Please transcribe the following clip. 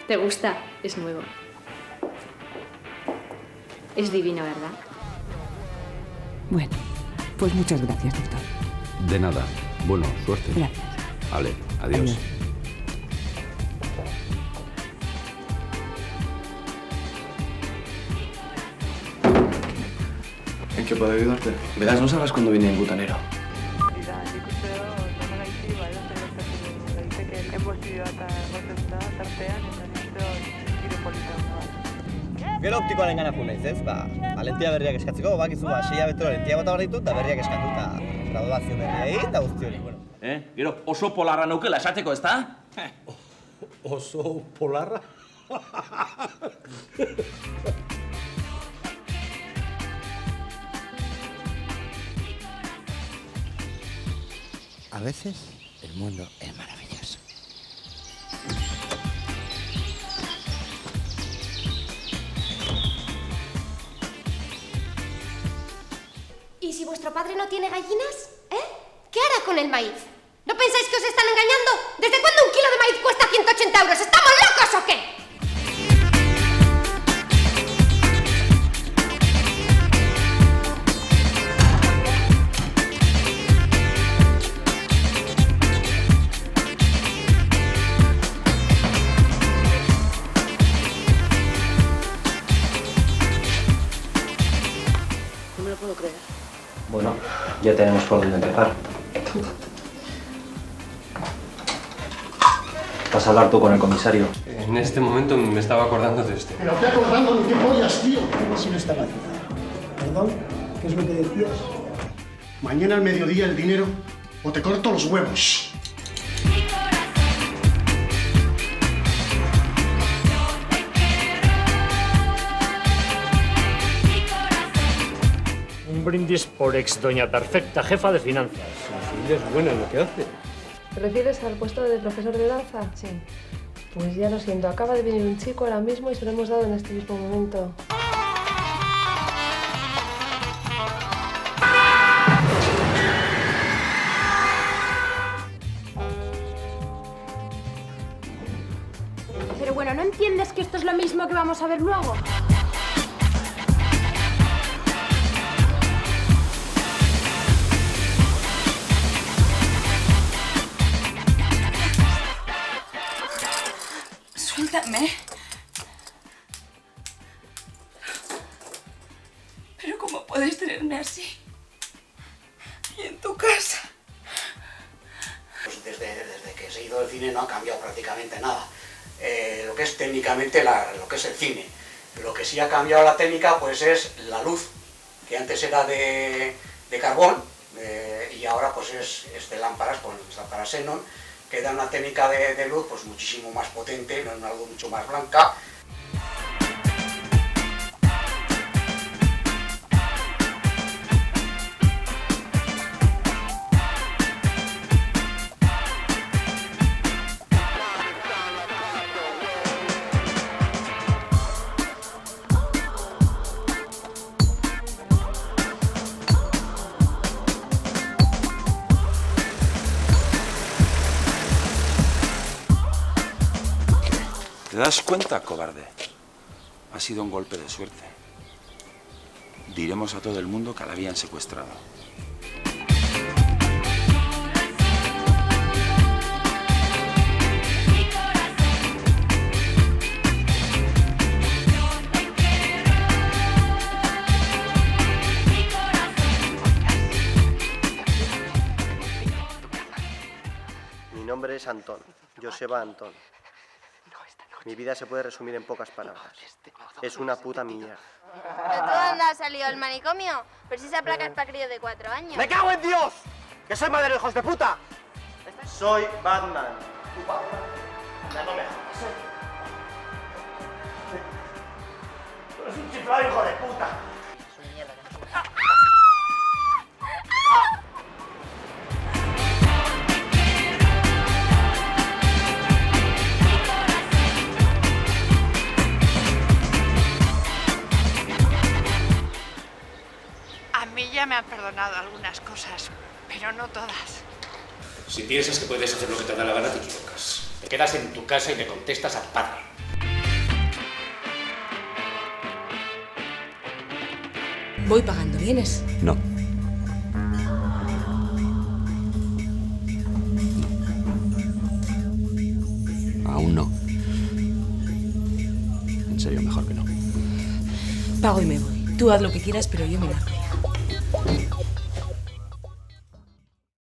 ¿Te gusta? Es nuevo. Es divino, ¿verdad? Bueno, pues muchas gracias, doctor. De nada. Bueno, suerte. Gracias. Vale, adiós. ¿En qué puedo ayudarte? Verás, no sabes cuándo viene el butanero. Gero optikoaren gana joan naiz, ez? Lentia berriak eskatzeko, bakizu 6 betro lentia bota behar ditut, eta berriak eskatuta graduazio berriei eta guzti hori. Bueno. Gero oso polarra naukela esateko, ez da? Oso polarra? A veces el mundo es maravilloso. ¿Y si vuestro padre no tiene gallinas? ¿Qué hará con el maíz? ¿No pensáis que os están engañando? ¿Desde cuándo un kilo de maíz cuesta 180 euros? ¿Estamos locos o qué? No me lo puedo creer. Bueno, ya tenemos por dónde empezar. ¿Vas a hablar tú con el comisario? En este momento me estaba acordando de este. Pero qué acordando, ni qué pollas, tío. Si no estaba ciudad. ¿Perdón? ¿Qué es lo que decías? Mañana al mediodía el dinero o te corto los huevos. Un brindis por ex doña perfecta jefa de finanzas. Sí, es buena en lo que hace. ¿Te refieres al puesto de profesor de danza? Sí. Pues ya lo siento, acaba de venir un chico ahora mismo y se lo hemos dado en este mismo momento. Pero bueno, ¿no entiendes que esto es lo mismo que vamos a ver luego? Suéltame. Pero ¿cómo puedes tenerme así? Y en tu casa. Pues desde que se ha ido el cine no ha cambiado prácticamente nada. Lo que es técnicamente lo que es el cine. Lo que sí ha cambiado la técnica pues es la luz, que antes era de carbón y ahora pues es de lámparas, con lámparas xenón, que da una técnica de luz pues muchísimo más potente, una luz mucho más blanca. ¿Te das cuenta, cobarde? Ha sido un golpe de suerte. Diremos a todo el mundo que la habían secuestrado. Mi nombre es Antón, Joseba Antón. Mi vida se puede resumir en pocas palabras. Es una puta mierda. ¿Pero tú dónde has salido del manicomio? Pero si esa placa es para críos de 4 años. ¡Me cago en Dios! ¡Que soy madre de hijos de puta! Soy Batman. ¿Tu Batman? Ya no me jodas. Tú eres un chiflado hijo de puta. A mí ya me han perdonado algunas cosas, pero no todas. Si piensas que puedes hacer lo que te da la gana, te equivocas. Te quedas en tu casa y le contestas al padre. Voy pagando, ¿vienes? No. Aún no. En serio, mejor que no. Pago y me voy. Tú haz lo que quieras, pero yo me largo ya.